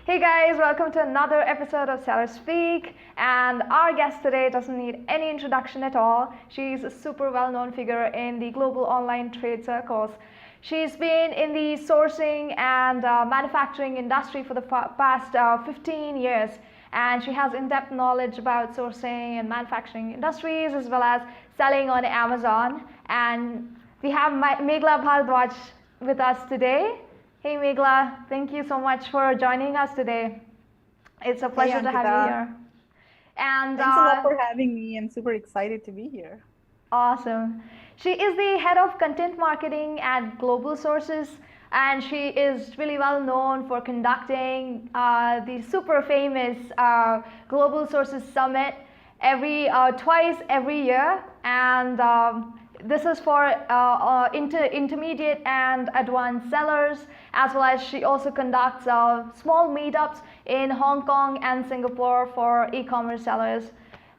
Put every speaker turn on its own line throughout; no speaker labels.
Hey guys, welcome to another episode of SellerSPEAK. And our guest today doesn't need any introduction at all. She's a super well-known figure in the global online trade circles. She's been in the sourcing and manufacturing industry for the past 15 years. And she has in-depth knowledge about sourcing and manufacturing industries as well as selling on Amazon. And we have Meghla Bhardwaj with us today. Hey Meghla, thank you so much for joining us today. It's a pleasure to have you here.
And thanks a lot for having me. I'm super excited to be here.
Awesome. She is the head of content marketing at Global Sources, and she is really well known for conducting the super famous Global Sources Summit twice every year. And this is for intermediate and advanced sellers, as well as she also conducts small meetups in Hong Kong and Singapore for e-commerce sellers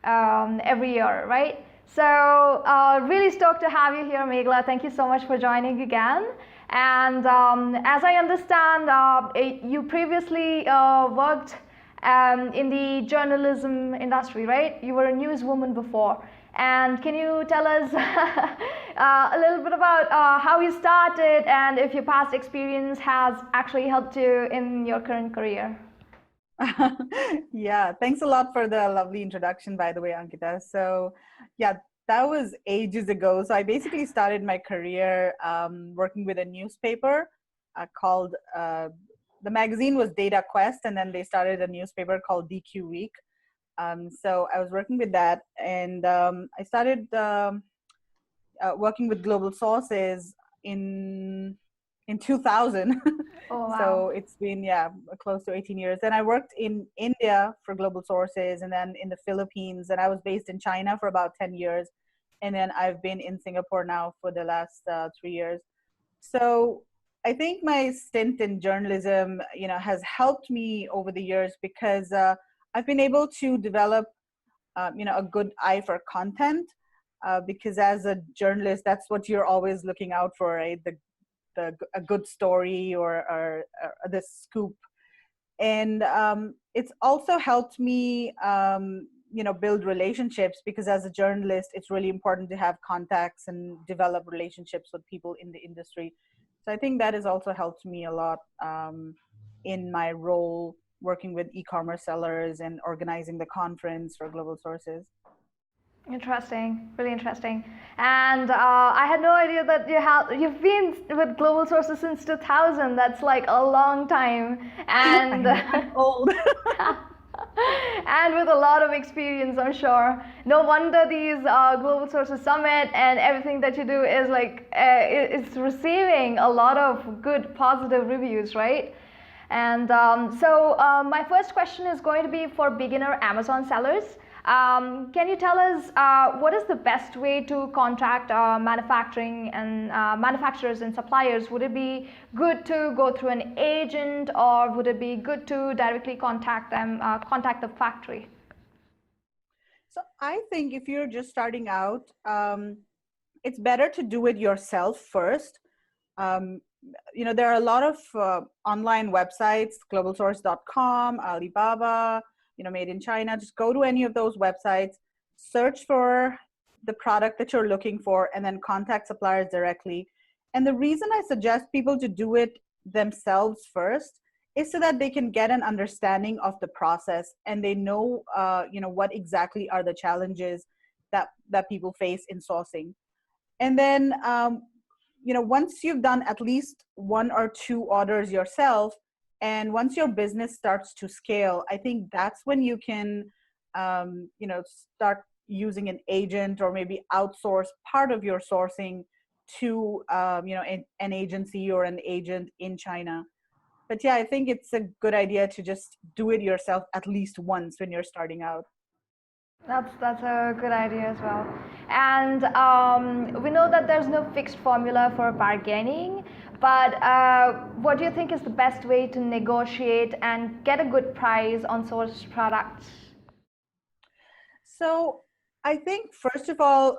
every year, right? So really stoked to have you here, Meghla. Thank you so much for joining again. And as I understand, you previously worked in the journalism industry, right? You were a newswoman before. And can you tell us a little bit about how you started and if your past experience has actually helped you in your current career?
Yeah, thanks a lot for the lovely introduction, by the way, Ankita. So yeah, that was ages ago. So I basically started my career working with a newspaper called, the magazine was Data Quest, and then they started a newspaper called DQ Week. So I was working with that, and I started working with Global Sources in 2000.
Oh, wow.
So it's been close to 18 years. And I worked in India for Global Sources, and then in the Philippines, and I was based in China for about 10 years, and then I've been in Singapore now for the last 3 years. So I think my stint in journalism, has helped me over the years because I've been able to develop, a good eye for content, because as a journalist, that's what you're always looking out for, right? A good story or the scoop. And it's also helped me, build relationships, because as a journalist, it's really important to have contacts and develop relationships with people in the industry. So I think that has also helped me a lot in my role working with e-commerce sellers and organizing the conference for Global Sources.
Interesting, really interesting. And I had no idea that you've been with Global Sources since 2000. That's like a long time, and
I'm old.
and with a lot of experience, I'm sure. No wonder these Global Sources Summit and everything that you do is it's receiving a lot of good, positive reviews, right? And so my first question is going to be for beginner Amazon sellers. Can you tell us what is the best way to contact manufacturing and manufacturers and suppliers? Would it be good to go through an agent, or would it be good to directly contact them, contact the factory?
So I think if you're just starting out, it's better to do it yourself first. There are a lot of online websites, globalsource.com, Alibaba, made in China. Just go to any of those websites, search for the product that you're looking for, and then contact suppliers directly. And the reason I suggest people to do it themselves first is so that they can get an understanding of the process, and they know, what exactly are the challenges that people face in sourcing. And then, once you've done at least 1 or 2 orders yourself, and once your business starts to scale, I think that's when you can, start using an agent, or maybe outsource part of your sourcing to, an agency or an agent in China. But yeah, I think it's a good idea to just do it yourself at least once when you're starting out.
That's a good idea as well. And we know that there's no fixed formula for bargaining, but what do you think is the best way to negotiate and get a good price on sourced products?
So I think, first of all,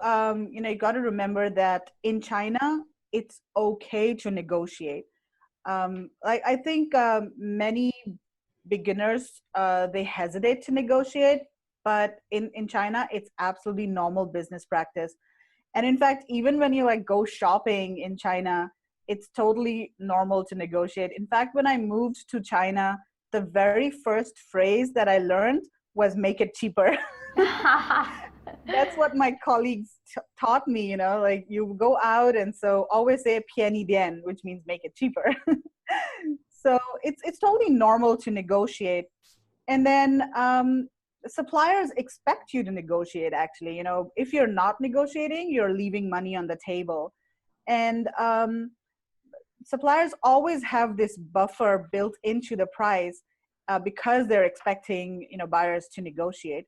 you got to remember that in China, it's okay to negotiate. I think many beginners, they hesitate to negotiate, but in China, it's absolutely normal business practice. And in fact, even when you like go shopping in China, it's totally normal to negotiate. In fact, when I moved to China, the very first phrase that I learned was make it cheaper. That's what my colleagues taught me, you know, like you go out and so always say piani dian, which means make it cheaper. So it's totally normal to negotiate. And then suppliers expect you to negotiate, actually. You know, if you're not negotiating, you're leaving money on the table. And suppliers always have this buffer built into the price because they're expecting, you know, buyers to negotiate.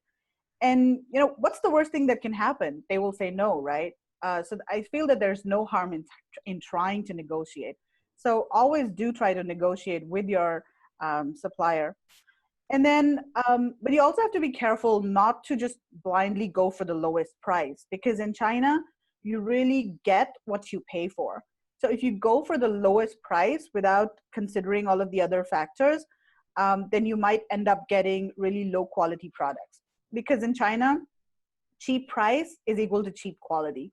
And, you know, what's the worst thing that can happen? They will say no, right? So I feel that there's no harm in trying to negotiate. So always do try to negotiate with your supplier. And then, but you also have to be careful not to just blindly go for the lowest price, because in China, you really get what you pay for. So if you go for the lowest price without considering all of the other factors, then you might end up getting really low quality products. Because in China, cheap price is equal to cheap quality,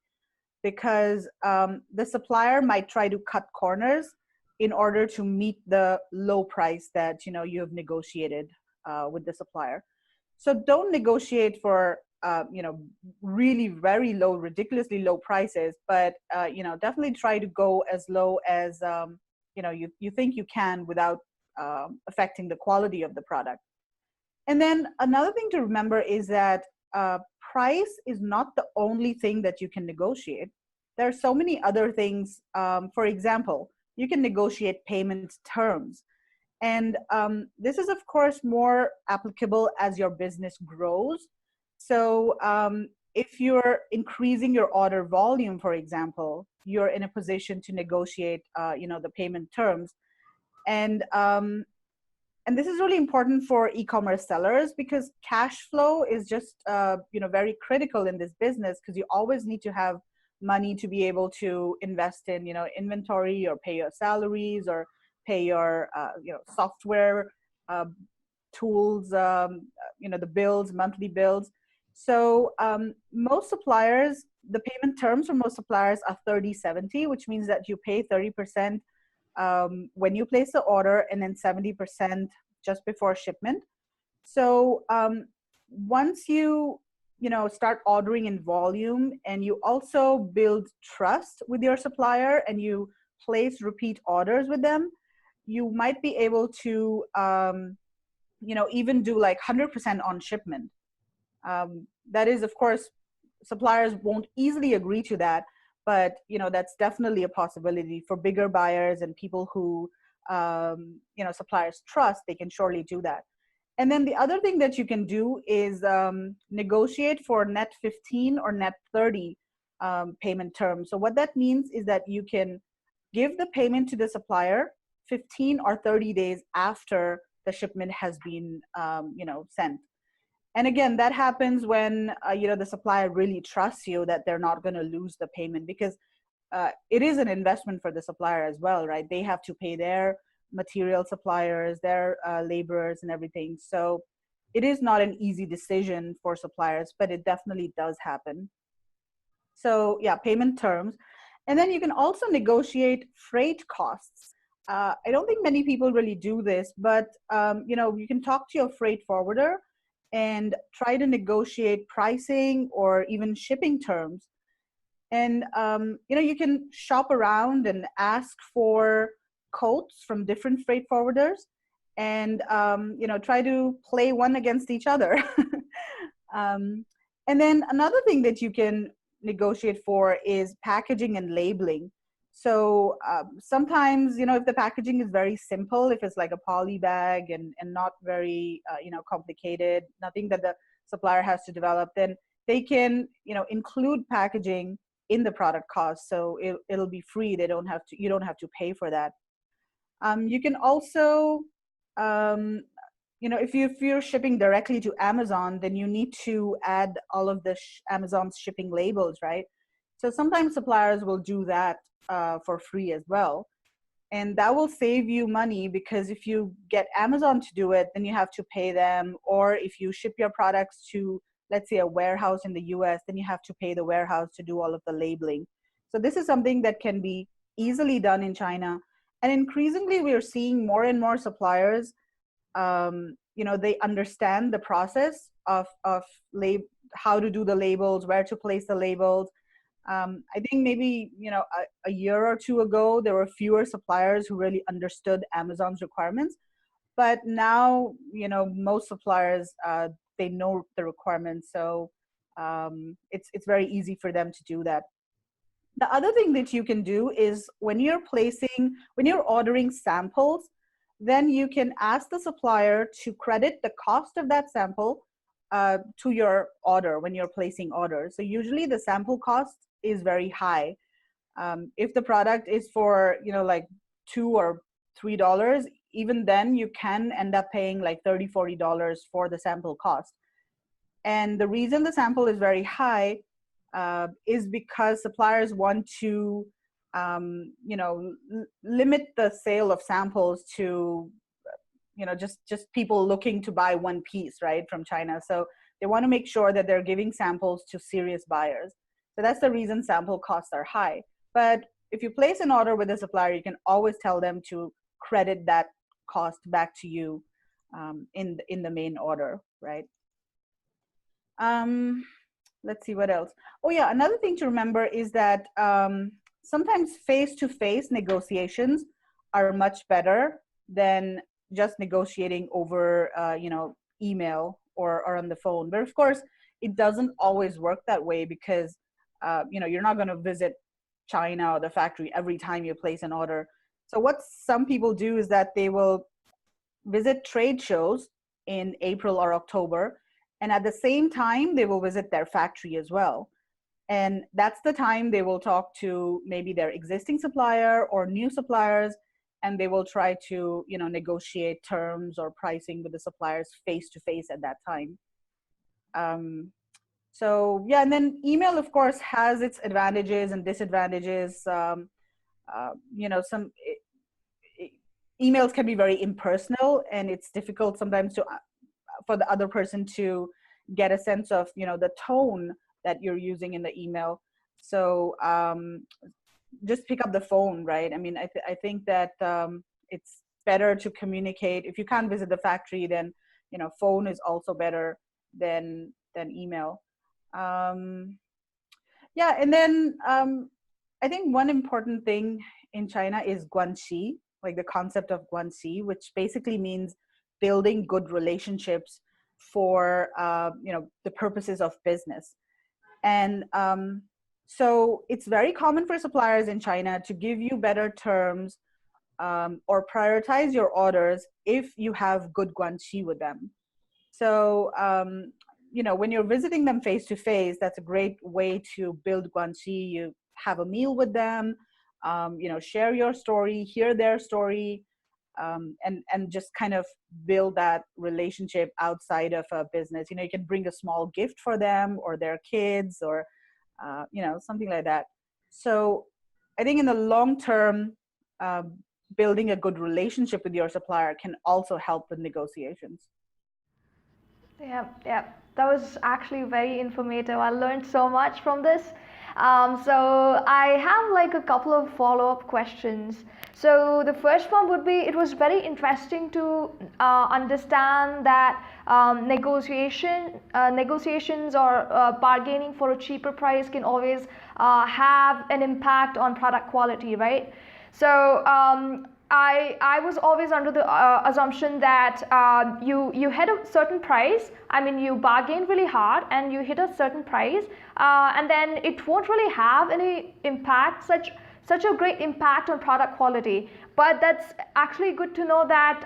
because the supplier might try to cut corners in order to meet the low price that, you know, you have negotiated with the supplier. So don't negotiate for you know, really very low, ridiculously low prices, but you know, definitely try to go as low as you know, you think you can without affecting the quality of the product. And then another thing to remember is that price is not the only thing that you can negotiate. There are so many other things. For example, you can negotiate payment terms. And this is, of course, more applicable as your business grows. So if you're increasing your order volume, for example, you're in a position to negotiate, you know, the payment terms. And this is really important for e-commerce sellers, because cash flow is just you know, very critical in this business, because you always need to have money to be able to invest in, you know, inventory, or pay your salaries, or pay your you know, software tools, you know, the bills, monthly bills. So most suppliers, the payment terms for most suppliers are 30/70, which means that you pay 30% when you place the order, and then 70% just before shipment. So once you know, start ordering in volume, and you also build trust with your supplier, and you place repeat orders with them, you might be able to you know, even do like 100% on shipment. That is, of course, suppliers won't easily agree to that, but you know, that's definitely a possibility for bigger buyers and people who you know, suppliers trust. They can surely do that. And then the other thing that you can do is negotiate for net 15 or net 30 payment terms. So what that means is that you can give the payment to the supplier 15 or 30 days after the shipment has been you know, sent. And again, that happens when you know, the supplier really trusts you that they're not going to lose the payment, because it is an investment for the supplier as well, right? They have to pay their material suppliers, their laborers and everything. So it is not an easy decision for suppliers, but it definitely does happen. So yeah, payment terms. And then you can also negotiate freight costs. I don't think many people really do this, but you know, you can talk to your freight forwarder and try to negotiate pricing or even shipping terms. And you know, you can shop around and ask for quotes from different freight forwarders, and you know, try to play one against each other. And then another thing that you can negotiate for is packaging and labeling. So sometimes, you know, if the packaging is very simple, if it's like a poly bag and not very you know, complicated, nothing that the supplier has to develop, then they can, you know, include packaging in the product cost, so it'll be free. You don't have to pay for that. You can also you know, if you're shipping directly to Amazon, then you need to add all of the Amazon's shipping labels, right? So sometimes suppliers will do that for free as well. And that will save you money, because if you get Amazon to do it, then you have to pay them. Or if you ship your products to, let's say, a warehouse in the US, then you have to pay the warehouse to do all of the labeling. So this is something that can be easily done in China. And increasingly, we are seeing more and more suppliers, they understand the process of how to do the labels, where to place the labels. I think maybe, a year or two ago, there were fewer suppliers who really understood Amazon's requirements. But now, most suppliers, they know the requirements. So it's very easy for them to do that. The other thing that you can do is when you're ordering samples, then you can ask the supplier to credit the cost of that sample to your order when you're placing orders. So usually the sample cost is very high. If the product is for, like $2 or $3, even then you can end up paying like $30, $40 for the sample cost. And the reason the sample is very high is because suppliers want to, limit the sale of samples to, just people looking to buy one piece, right, from China. So they want to make sure that they're giving samples to serious buyers. So that's the reason sample costs are high. But if you place an order with a supplier, you can always tell them to credit that cost back to you in the main order, right? Let's see what else. Oh yeah, another thing to remember is that sometimes face-to-face negotiations are much better than just negotiating over email or on the phone. But of course, it doesn't always work that way, because you're not going to visit China or the factory every time you place an order. So what some people do is that they will visit trade shows in April or October, and at the same time, they will visit their factory as well. And that's the time they will talk to maybe their existing supplier or new suppliers, and they will try to, negotiate terms or pricing with the suppliers face to face at that time. So yeah, and then email, of course, has its advantages and disadvantages. Some emails can be very impersonal, and it's difficult sometimes for the other person to get a sense of, the tone that you're using in the email. So just pick up the phone, right? I mean, I think that it's better to communicate. If you can't visit the factory, then, phone is also better than email. Yeah, and then I think one important thing in China is guanxi, like the concept of guanxi, which basically means building good relationships for the purposes of business. And so it's very common for suppliers in China to give you better terms or prioritize your orders if you have good guanxi with them. So when you're visiting them face to face, that's a great way to build guanxi. You have a meal with them, share your story, hear their story, and just kind of build that relationship outside of a business. You can bring a small gift for them or their kids, or something like that. So I think in the long term, building a good relationship with your supplier can also help with negotiations.
Yeah, yeah, that was actually very informative. I learned so much from this. So I have like a couple of follow-up questions. So the first one would be, it was very interesting to understand that negotiations or bargaining for a cheaper price can always have an impact on product quality, right? So I was always under the assumption that you hit a certain price. I mean, you bargained really hard and you hit a certain price, and then it won't really have any impact, such a great impact on product quality. But that's actually good to know that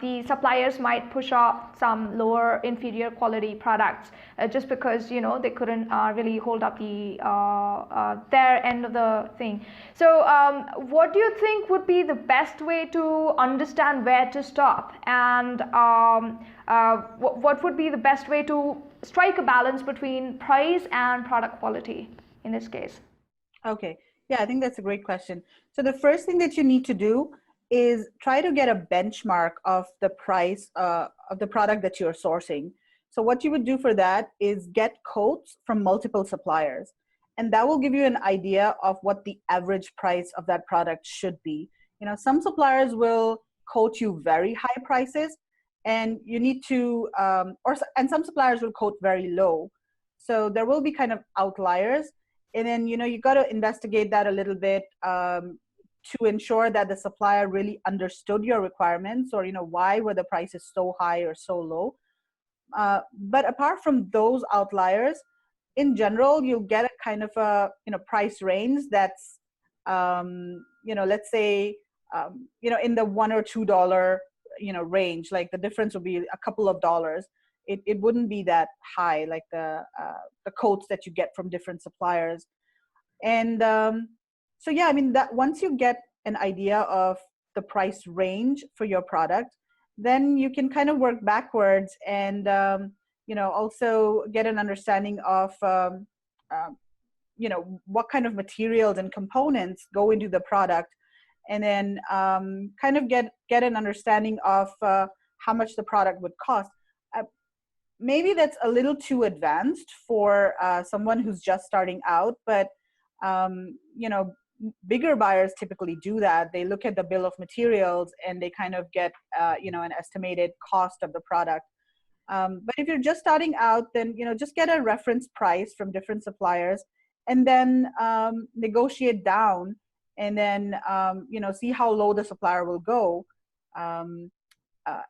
the suppliers might push off some lower, inferior quality products just because they couldn't really hold up the their end of the thing. So what do you think would be the best way to understand where to stop, and what would be the best way to strike a balance between price and product quality in this case?
Okay. Yeah, I think that's a great question. So the first thing that you need to do is try to get a benchmark of the price of the product that you're sourcing. So what you would do for that is get quotes from multiple suppliers. And that will give you an idea of what the average price of that product should be. You know, some suppliers will quote you very high prices, and you need to, and some suppliers will quote very low. So there will be kind of outliers, and then you got to investigate that a little bit, to ensure that the supplier really understood your requirements, or why were the prices so high or so low. But apart from those outliers, in general, you'll get a kind of a price range that's let's say in the $1 or $2 range. Like the difference would be a couple of dollars. It wouldn't be that high, like the quotes that you get from different suppliers. And so yeah, I mean, that once you get an idea of the price range for your product, then you can kind of work backwards, and also get an understanding of what kind of materials and components go into the product, and then kind of get an understanding of how much the product would cost. Maybe that's a little too advanced for someone who's just starting out, but bigger buyers typically do that. They look at the bill of materials and they kind of get an estimated cost of the product. But if you're just starting out, then just get a reference price from different suppliers, and then negotiate down, and then see how low the supplier will go, and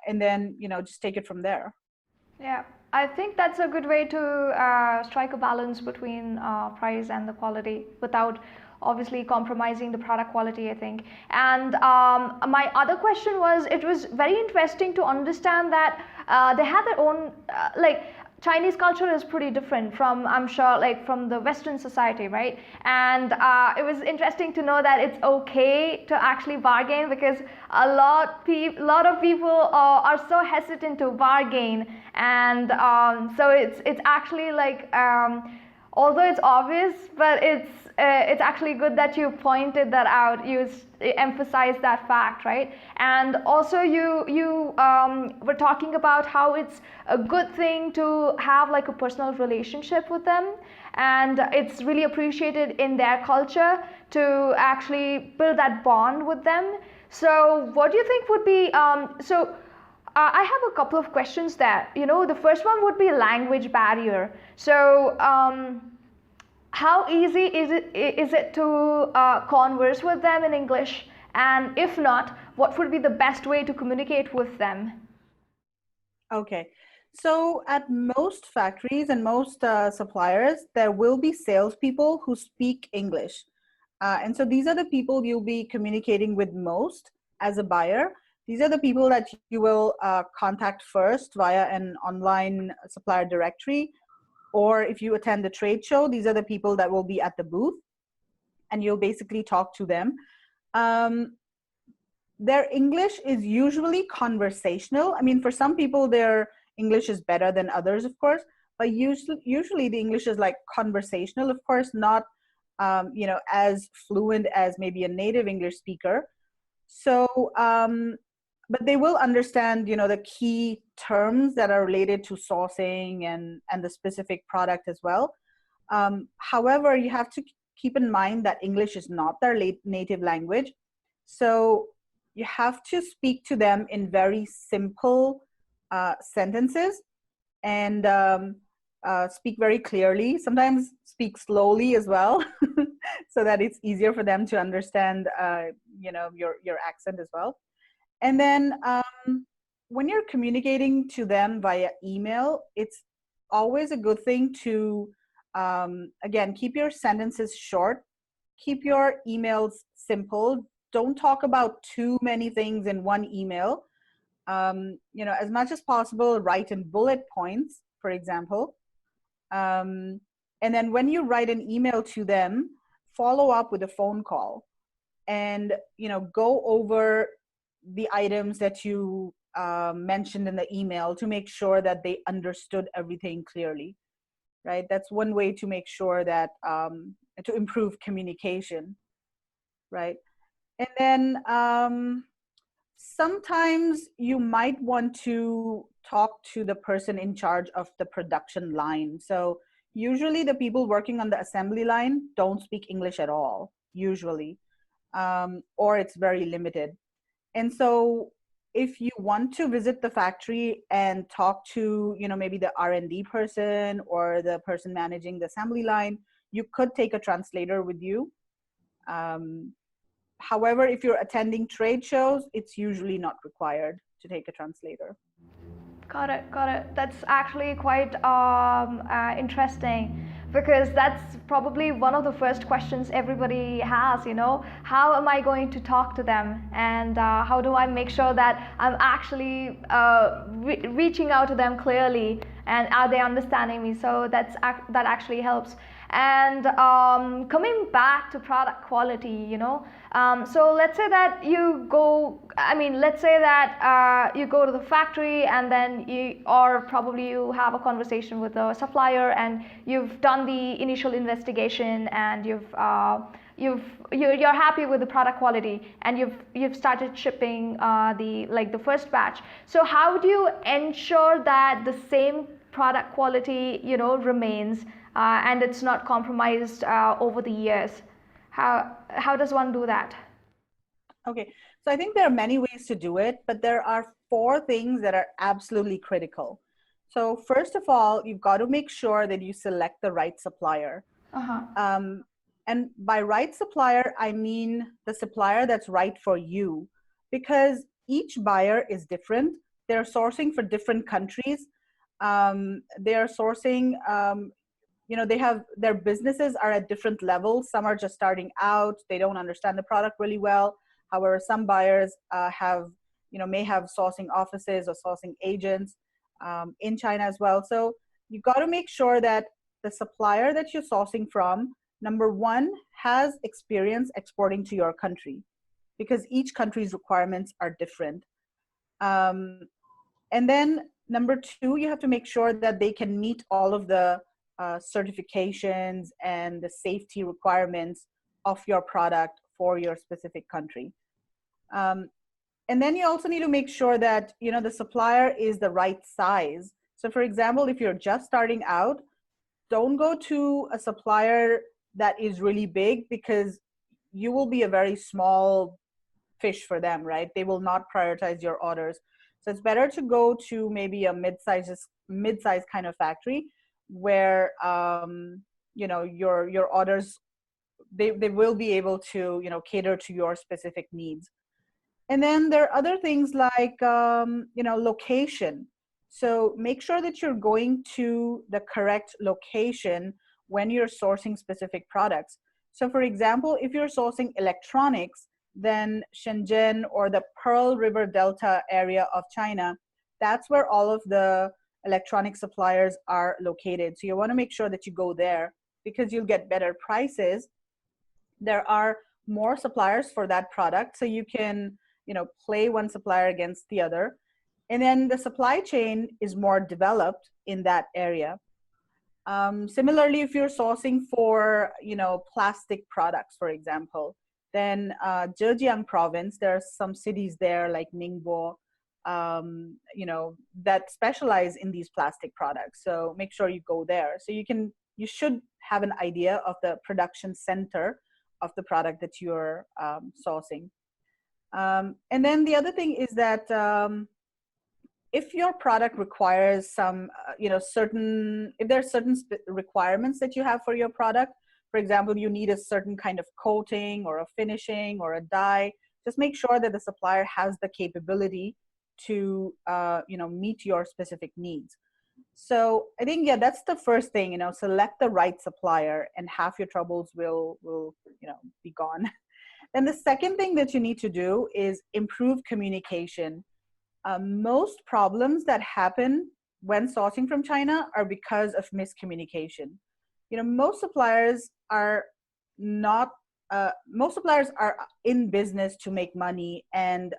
then just take it from there.
Yeah, I think that's a good way to strike a balance between price and the quality without obviously compromising the product quality, I think. And my other question was, it was very interesting to understand that they have their own, like, Chinese culture is pretty different from, I'm sure, like from the Western society, right? And it was interesting to know that it's okay to actually bargain, because a lot of people are so hesitant to bargain, and so it's actually like, although it's obvious, but it's actually good that you pointed that out. You emphasized that fact, right? And also you were talking about how it's a good thing to have like a personal relationship with them, and it's really appreciated in their culture to actually build that bond with them. So what do you think would be I have a couple of questions there. The first one would be language barrier. So how easy is it to converse with them in English? And if not, what would be the best way to communicate with them?
Okay. So at most factories and most suppliers, there will be salespeople who speak English. And so these are the people you'll be communicating with most as a buyer. These are the people that you will contact first via an online supplier directory. Or if you attend the trade show, these are the people that will be at the booth, and you'll basically talk to them. Their English is usually conversational. I mean, for some people, their English is better than others, of course, but usually the English is like conversational, of course, not as fluent as maybe a native English speaker. So, but they will understand, the key terms that are related to sourcing and the specific product as well. However, you have to keep in mind that English is not their native language. So you have to speak to them in very simple sentences, and speak very clearly. Sometimes speak slowly as well, so that it's easier for them to understand, your accent as well. And then when you're communicating to them via email, it's always a good thing to, again, keep your sentences short, keep your emails simple. Don't talk about too many things in one email. As much as possible, write in bullet points, for example. And then when you write an email to them, follow up with a phone call, and go over the items that you mentioned in the email to make sure that they understood everything clearly, right? That's one way to make sure that to improve communication. right? And then sometimes you might want to talk to the person in charge of the production line. So usually the people working on the assembly line don't speak English at all, usually, or it's very limited. And so if you want to visit the factory and talk to, maybe the R&D person or the person managing the assembly line, you could take a translator with you. However, if you're attending trade shows, it's usually not required to take a translator.
Got it, got it. That's actually quite interesting, because that's probably one of the first questions everybody has, how am I going to talk to them, and how do I make sure that I'm actually reaching out to them clearly, and are they understanding me? So that actually helps. And coming back to product quality, so let's say that you go, let's say that you go to the factory, and then or probably you have a conversation with the supplier, and you've done the initial investigation, and you're happy with the product quality, and you've started shipping the first batch. So how do you ensure that the same product quality remains, and it's not compromised over the years? How does one do that?
Okay, so I think there are many ways to do it, but there are 4 things that are absolutely critical. So first of all, you've got to make sure that you select the right supplier. And by right supplier, I mean the supplier that's right for you, because each buyer is different. They're sourcing for different countries. They're sourcing, they have, their businesses are at different levels. Some are just starting out. They don't understand the product really well. However, some buyers may have sourcing offices or sourcing agents in China as well. So you got to make sure that the supplier that you're sourcing from, number one, has experience exporting to your country, because each country's requirements are different. And then number 2, you have to make sure that they can meet all of the certifications and the safety requirements of your product for your specific country. And then you also need to make sure that the supplier is the right size. So for example, if you're just starting out, don't go to a supplier that is really big, because you will be a very small fish for them, right? They will not prioritize your orders. So it's better to go to maybe a mid-size kind of factory where your orders, they will be able to cater to your specific needs. And then there are other things like location. So make sure that you're going to the correct location when you're sourcing specific products. So for example, if you're sourcing electronics, then Shenzhen or the Pearl River Delta area of China, that's where all of the electronic suppliers are located. So you want to make sure that you go there, because you'll get better prices. There are more suppliers for that product, so you can play one supplier against the other. And then the supply chain is more developed in that area. Similarly, if you're sourcing for plastic products, for example, then Zhejiang province, there are some cities there like Ningbo, that specialize in these plastic products. So make sure you go there. So you should have an idea of the production center of the product that you're sourcing. And then the other thing is that if your product requires some, if there are certain requirements that you have for your product, for example, you need a certain kind of coating or a finishing or a dye, just make sure that the supplier has the capability to, meet your specific needs. So I think, yeah, that's the first thing, select the right supplier, and half your troubles will be gone. Then the second thing that you need to do is improve communication. Most problems that happen when sourcing from China are because of miscommunication. Most suppliers are in business to make money, and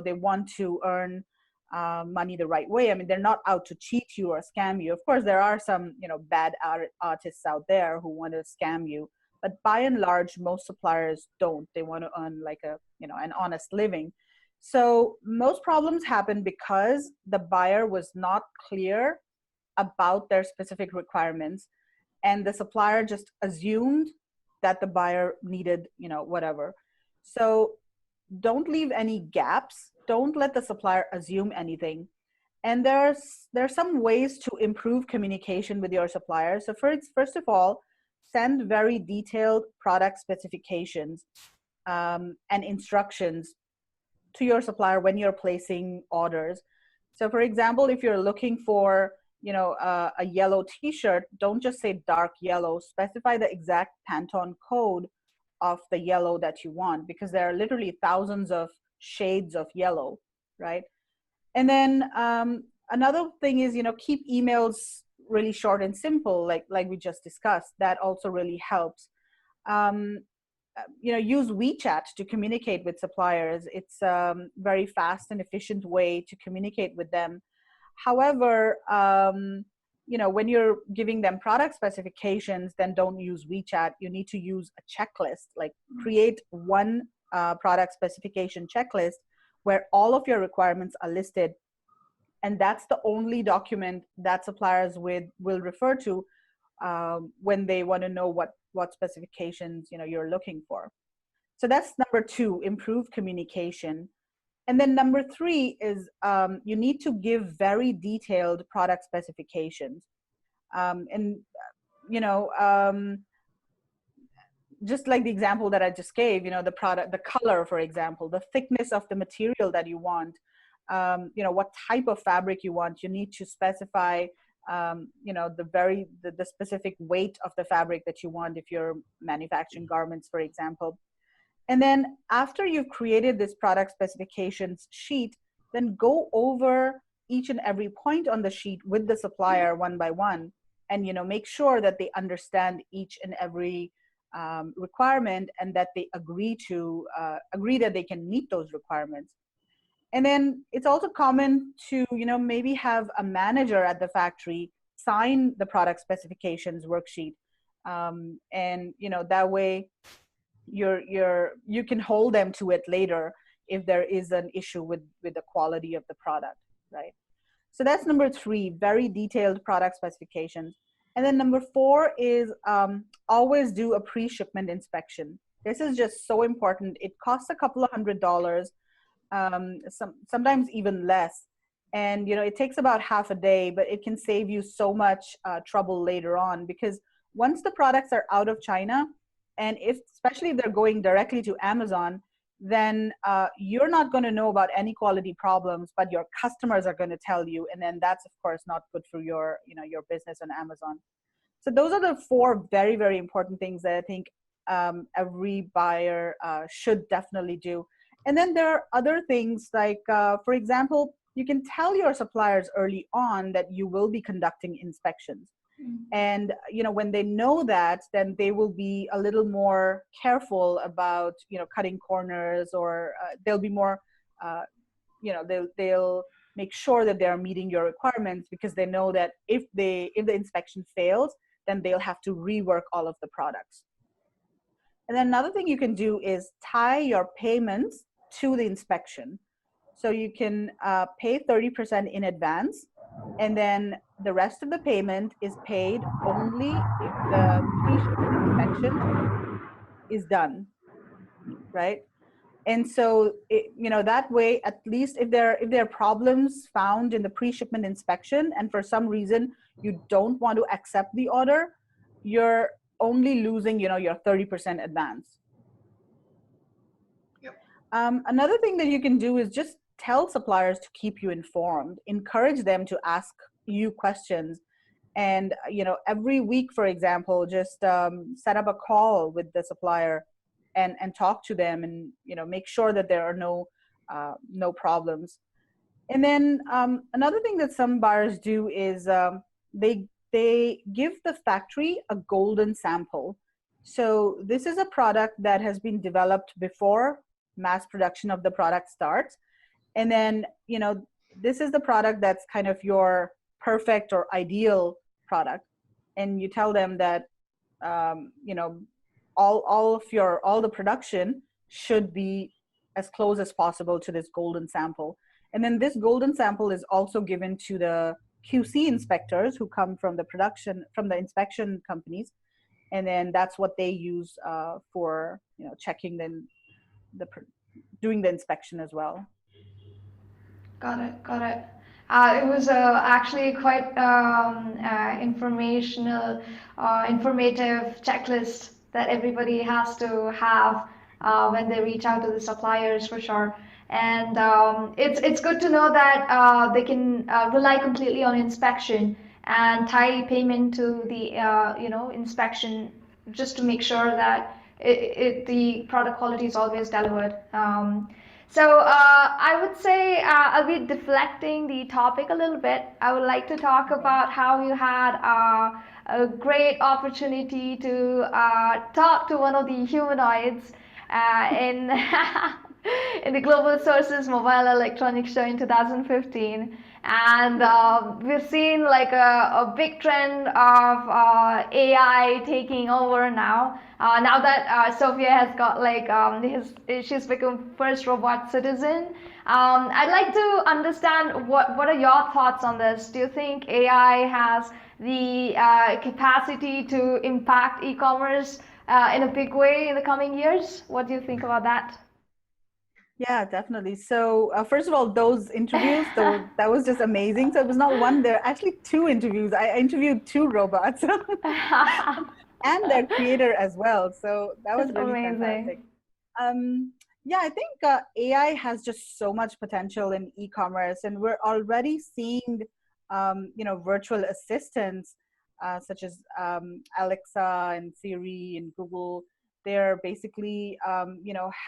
they want to earn money the right way. I mean, they're not out to cheat you or scam you. Of course, there are some bad artists out there who want to scam you, but by and large, most suppliers don't. They want to earn like a, an honest living. So most problems happen because the buyer was not clear about their specific requirements, and the supplier just assumed that the buyer needed, whatever. So don't leave any gaps. Don't let the supplier assume anything. And there's some ways to improve communication with your supplier. So first of all, send very detailed product specifications and instructions to your supplier when you're placing orders. So for example, if you're looking for a yellow t-shirt, don't just say dark yellow. Specify the exact Pantone code of the yellow that you want, because there are literally thousands of shades of yellow, right? And then another thing is, keep emails really short and simple, like we just discussed. That also really helps. Use WeChat to communicate with suppliers. It's a very fast and efficient way to communicate with them. However, when you're giving them product specifications, then don't use WeChat. You need to use a checklist, like create one product specification checklist where all of your requirements are listed. And that's the only document that suppliers will refer to when they want to know what specifications you're looking for. So that's number 2, improve communication. And then number 3 is you need to give very detailed product specifications. Just like the example that I just gave, the product, the color, for example, the thickness of the material that you want, what type of fabric you want. You need to specify, the specific weight of the fabric that you want if you're manufacturing garments, for example. And then after you've created this product specifications sheet, then go over each and every point on the sheet with the supplier one by one, and make sure that they understand each and every requirement, and that they agree that they can meet those requirements. And then it's also common to maybe have a manager at the factory sign the product specifications worksheet, and that way you can hold them to it later if there is an issue with the quality of the product, right? So that's number 3, very detailed product specifications. And then number 4 is always do a pre-shipment inspection. This is just so important. It costs a couple of $100s, sometimes even less. And it takes about half a day, but it can save you so much trouble later on, because once the products are out of China, and especially if they're going directly to Amazon, then you're not going to know about any quality problems, but your customers are going to tell you, and then that's of course not good for your business on Amazon. So those are the 4 very, very important things that I think every buyer should definitely do. And then there are other things like, for example, you can tell your suppliers early on that you will be conducting inspections. And when they know that, then they will be a little more careful about cutting corners, or they'll be more they'll make sure that they're meeting your requirements, because they know that if the inspection fails, then they'll have to rework all of the products. And then another thing you can do is tie your payments to the inspection. So you can pay 30% in advance, and then the rest of the payment is paid only if the pre-shipment inspection is done, right? And so that way, at least if there are problems found in the pre-shipment inspection, and for some reason you don't want to accept the order, you're only losing your 30% advance.
Yep.
Another thing that you can do is just tell suppliers to keep you informed. Encourage them to ask you questions, and every week, for example, just set up a call with the supplier and talk to them, and make sure that there are no problems. And then another thing that some buyers do is they give the factory a golden sample. So this is a product that has been developed before mass production of the product starts. And then, this is the product that's kind of your perfect or ideal product. And you tell them that, all the production should be as close as possible to this golden sample. And then this golden sample is also given to the QC inspectors who come from the inspection companies, and then that's what they use for checking doing the inspection as well.
Got it, got it. It was actually quite informative checklist that everybody has to have when they reach out to the suppliers for sure. And it's good to know that they can rely completely on inspection and tie payment to the inspection, just to make sure that the product quality is always delivered. So I would say I'll be deflecting the topic a little bit. I would like to talk about how you had a great opportunity to talk to one of the humanoids in in the Global Sources Mobile Electronics Show in 2015. And we've seen like a big trend of AI taking over now. Now that Sophia has got like she's become first robot citizen. I'd like to understand what are your thoughts on this? Do you think AI has the capacity to impact e-commerce in a big way in the coming years? What do you think about that?
Yeah, definitely. So first of all, those interviews, that was just amazing. So it was not one, there are actually two interviews. I interviewed two robots and their creator as well. So that was really fantastic. Yeah, I think AI has just so much potential in e-commerce, and we're already seeing, virtual assistants such as Alexa and Siri and Google. They're basically,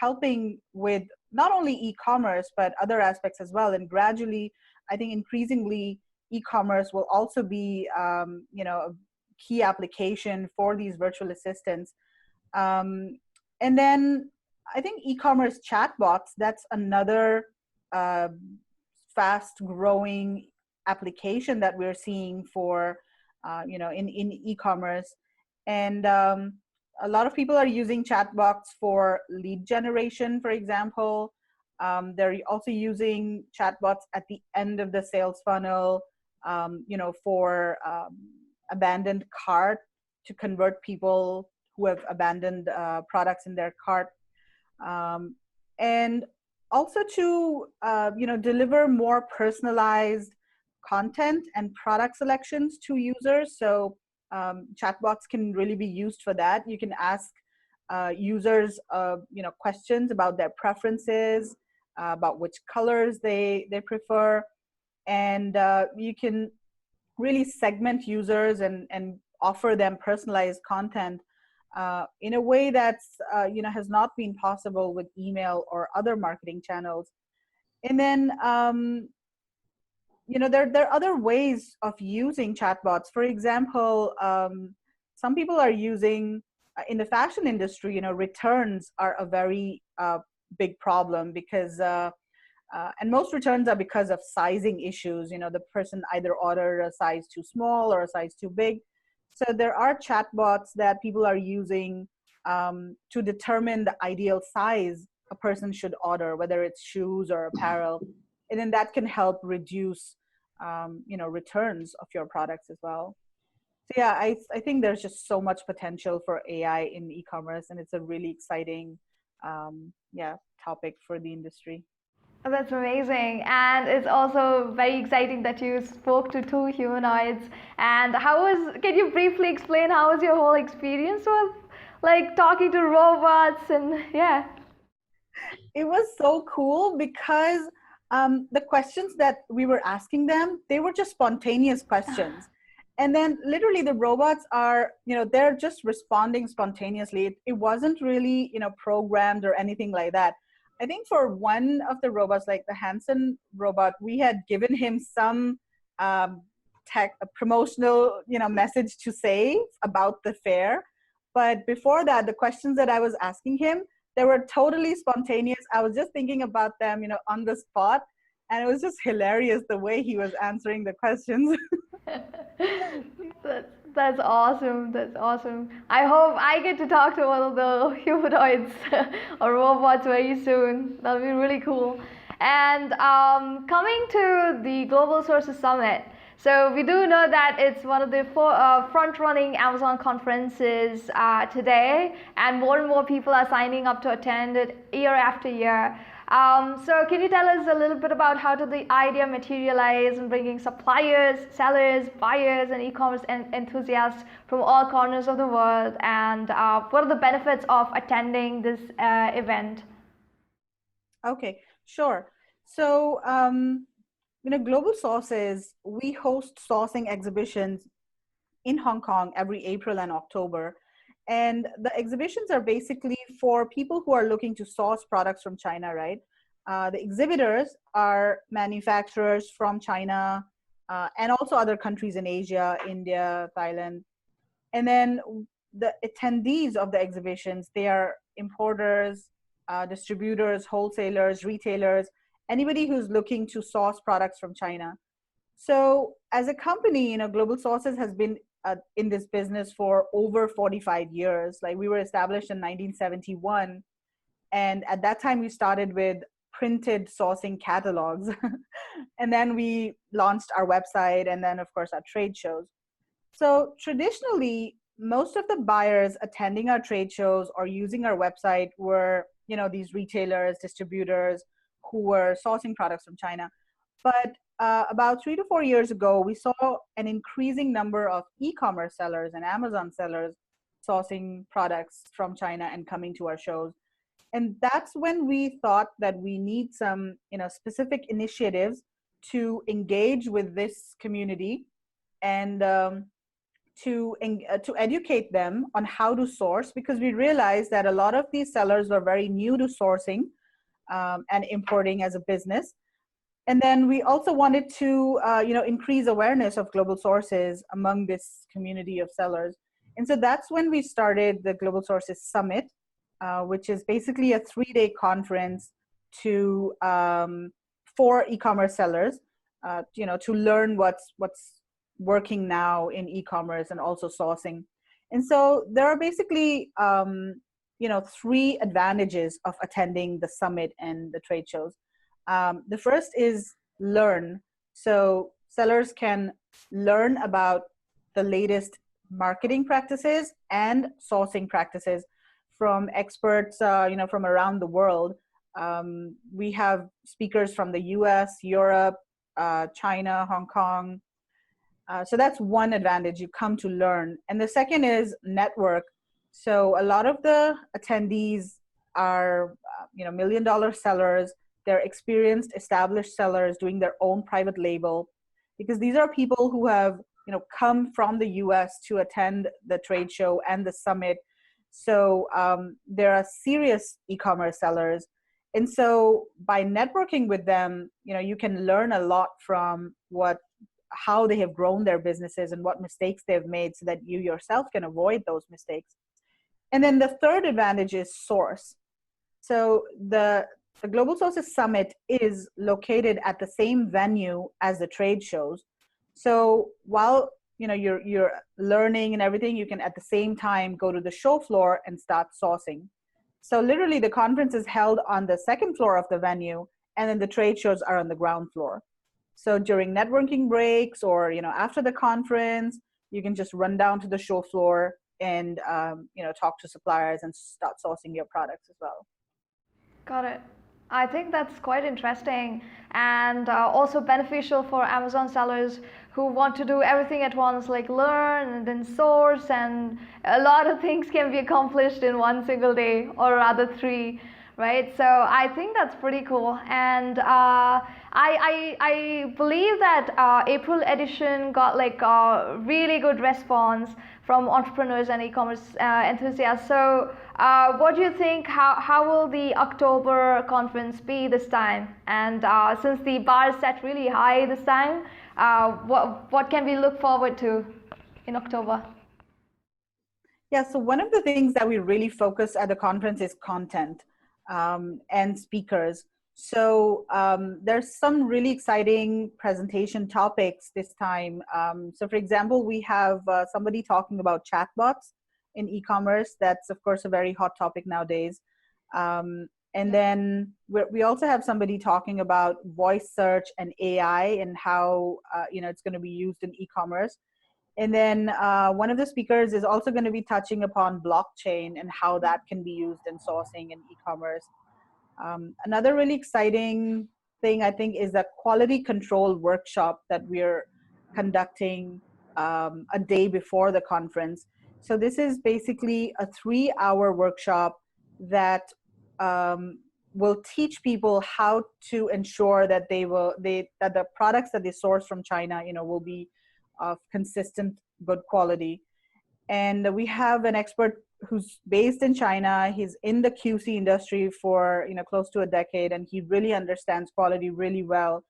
helping with not only e-commerce, but other aspects as well. And gradually, I think increasingly, e-commerce will also be, a key application for these virtual assistants. And then I think e-commerce chatbots, that's another fast growing application that we're seeing for, in e-commerce. And a lot of people are using chatbots for lead generation, for example. They're also using chatbots at the end of the sales funnel, for abandoned cart, to convert people who have abandoned products in their cart. And also to, deliver more personalized content and product selections to users. So chatbots can really be used for that. You can ask users, questions about their preferences, about which colors they prefer, and you can really segment users and offer them personalized content in a way that's has not been possible with email or other marketing channels. And then there are other ways of using chatbots. For example, some people are using, in the fashion industry, returns are a very big problem because, and most returns are because of sizing issues. The person either ordered a size too small or a size too big. So there are chatbots that people are using to determine the ideal size a person should order, whether it's shoes or apparel. And then that can help reduce, returns of your products as well. So yeah, I think there's just so much potential for AI in e-commerce, and it's a really exciting, topic for the industry.
Oh, that's amazing, and it's also very exciting that you spoke to two humanoids. And can you briefly explain how was your whole experience with like talking to robots? And yeah,
it was so cool because the questions that we were asking them, they were just spontaneous questions. And then literally the robots are, they're just responding spontaneously. It wasn't really, programmed or anything like that. I think for one of the robots, like the Hanson robot, we had given him some promotional, message to say about the fair. But before that, the questions that I was asking him, they were totally spontaneous. I was just thinking about them, on the spot. And it was just hilarious the way he was answering the questions.
That's awesome. That's awesome. I hope I get to talk to one of the humanoids or robots very soon. That'll be really cool. And coming to the Global Sources Summit, so we do know that it's one of the front-running Amazon conferences today, and more people are signing up to attend it year after year. So can you tell us a little bit about how did the idea materialize in bringing suppliers, sellers, buyers, and e-commerce enthusiasts from all corners of the world, and what are the benefits of attending this event?
Okay, sure. So, Global Sources, we host sourcing exhibitions in Hong Kong every April and October. And the exhibitions are basically for people who are looking to source products from China, right? The exhibitors are manufacturers from China and also other countries in Asia, India, Thailand. And then the attendees of the exhibitions, they are importers, distributors, wholesalers, retailers, anybody who's looking to source products from China. So as a company, Global Sources has been in this business for over 45 years. Like, we were established in 1971. And at that time, we started with printed sourcing catalogs. And then we launched our website, and then, of course, our trade shows. So traditionally, most of the buyers attending our trade shows or using our website were, these retailers, distributors who were sourcing products from China. But about 3 to 4 years ago, we saw an increasing number of e-commerce sellers and Amazon sellers sourcing products from China and coming to our shows. And that's when we thought that we need some, specific initiatives to engage with this community and to educate them on how to source, because we realized that a lot of these sellers were very new to sourcing and importing as a business. And then we also wanted to, increase awareness of Global Sources among this community of sellers. And so that's when we started the Global Sources Summit, which is basically a 3-day conference to for e-commerce sellers, to learn what's working now in e-commerce and also sourcing. And so there are basically, 3 advantages of attending the summit and the trade shows. The first is learn. So sellers can learn about the latest marketing practices and sourcing practices from experts, from around the world. We have speakers from the US, Europe, China, Hong Kong. So that's one advantage. You come to learn. And the second is network. So a lot of the attendees are, million-dollar sellers. They're experienced, established sellers doing their own private label, because these are people who have, come from the US to attend the trade show and the summit. So there are serious e-commerce sellers. And so by networking with them, you can learn a lot from how they have grown their businesses and what mistakes they've made, so that you yourself can avoid those mistakes. And then the third advantage is source. So the Global Sources Summit is located at the same venue as the trade shows. So while you're learning and everything, you can at the same time go to the show floor and start sourcing. So literally the conference is held on the second floor of the venue, and then the trade shows are on the ground floor. So during networking breaks or after the conference, you can just run down to the show floor and talk to suppliers and start sourcing your products as well.
Got it. I think that's quite interesting, and also beneficial for Amazon sellers who want to do everything at once, like learn and then source, and a lot of things can be accomplished in one single day, or rather 3, right? So I think that's pretty cool. And I believe that April edition got like a really good response from entrepreneurs and e-commerce enthusiasts. So what do you think, how will the October conference be this time? And since the bar is set really high this time, what can we look forward to in October?
Yeah, so one of the things that we really focus at the conference is content and speakers. So there's some really exciting presentation topics this time. So for example, we have somebody talking about chatbots in e-commerce. That's of course a very hot topic nowadays. And then we also have somebody talking about voice search and AI and how it's going to be used in e-commerce. And then one of the speakers is also going to be touching upon blockchain and how that can be used in sourcing and e-commerce. Another really exciting thing, I think, is a quality control workshop that we're conducting a day before the conference. So this is basically a 3-hour workshop that will teach people how to ensure that that the products that they source from China, will be of consistent, good quality. And we have an expert who's based in China. He's in the QC industry for close to a decade, and he really understands quality really well.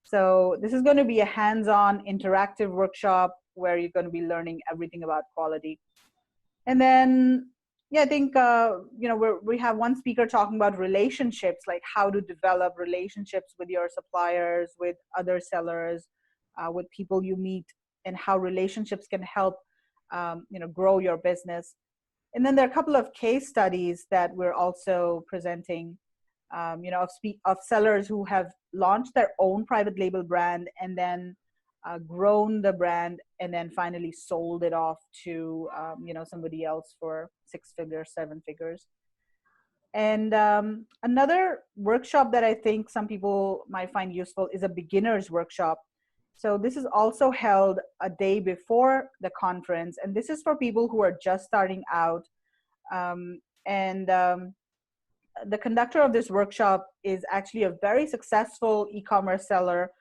So this is going to be a hands-on interactive workshop where you're going to be learning everything about quality. And then, yeah, I think we have one speaker talking about relationships, like how to develop relationships with your suppliers, with other sellers, with people you meet, and how relationships can help grow your business. And then there are a couple of case studies that we're also presenting, of sellers who have launched their own private label brand and then grown the brand and then finally sold it off to somebody else for 6 figures, 7 figures. And another workshop that I think some people might find useful is a beginner's workshop. So this is also held a day before the conference, and this is for people who are just starting out. The conductor of this workshop is actually a very successful e-commerce seller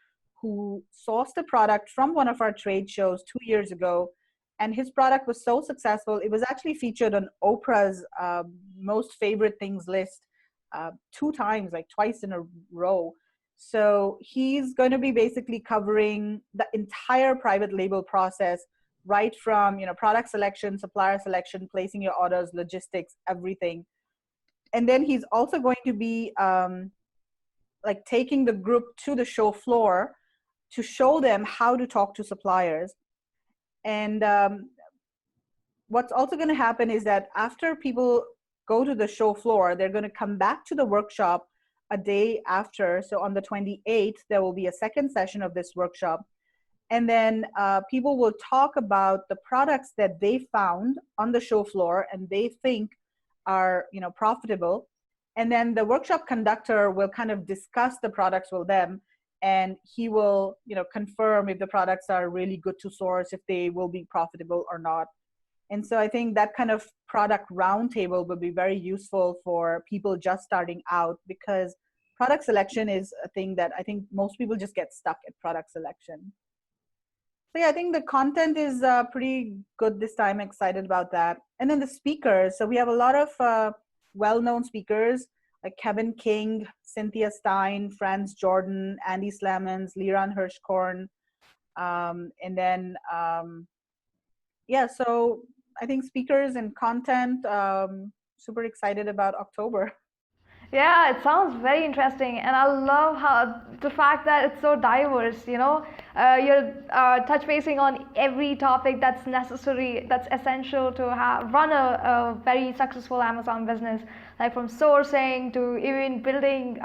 who sourced a product from one of our trade shows 2 years ago, and his product was so successful, it was actually featured on Oprah's most favorite things list 2 times, like twice in a row. So he's going to be basically covering the entire private label process, right from product selection, supplier selection, placing your orders, logistics, everything. And then he's also going to be like taking the group to the show floor to show them how to talk to suppliers. And what's also going to happen is that after people go to the show floor, they're going to come back to the workshop a day after. So on the 28th, there will be a second session of this workshop. And then people will talk about the products that they found on the show floor and they think are profitable. And then the workshop conductor will kind of discuss the products with them, and he will confirm if the products are really good to source, if they will be profitable or not. And so I think that kind of product roundtable would be very useful for people just starting out, because product selection is a thing that I think most people just get stuck at product selection. So yeah, I think the content is pretty good this time. I'm excited about that. And then the speakers. So we have a lot of well-known speakers like Kevin King, Cynthia Stein, Franz Jordan, Andy Slamans, Liran Hirschkorn. And then, yeah, so I think speakers and content, super excited about October.
Yeah, it sounds very interesting, and I love how the fact that it's so diverse. You're touch basing on every topic that's necessary, that's essential to run a very successful Amazon business, like from sourcing to even building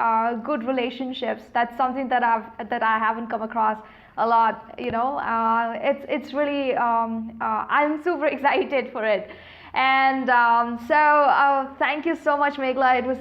good relationships. That's something that I haven't come across a lot. It's really I'm super excited for it, and thank you so much, Meghla. It was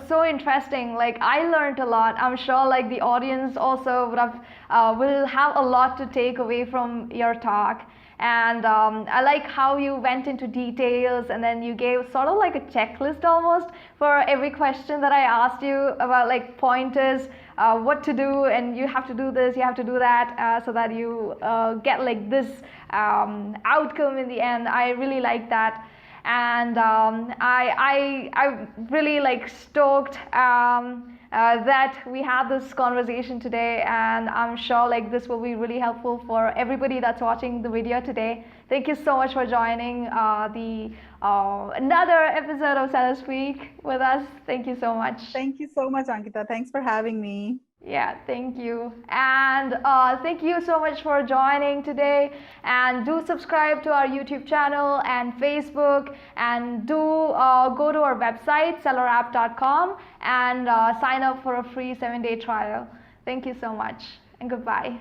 so interesting. Like, I learned a lot. I'm sure like the audience also will have a lot to take away from your talk. And I like how you went into details, and then you gave sort of like a checklist almost for every question that I asked you, about like pointers, what to do, and you have to do this, you have to do that, so that you get like this outcome in the end. I really like that. And I really like stoked that we had this conversation today, and I'm sure like this will be really helpful for everybody that's watching the video today, Thank you so much for joining the another episode of SellerSPEAK with us. Thank you so much.
Thank you so much, Ankita. Thanks for having me.
Yeah, thank you. And thank you so much for joining today. And do subscribe to our YouTube channel and Facebook. And do go to our website, SellerApp.com, and sign up for a free 7-day trial. Thank you so much. And goodbye.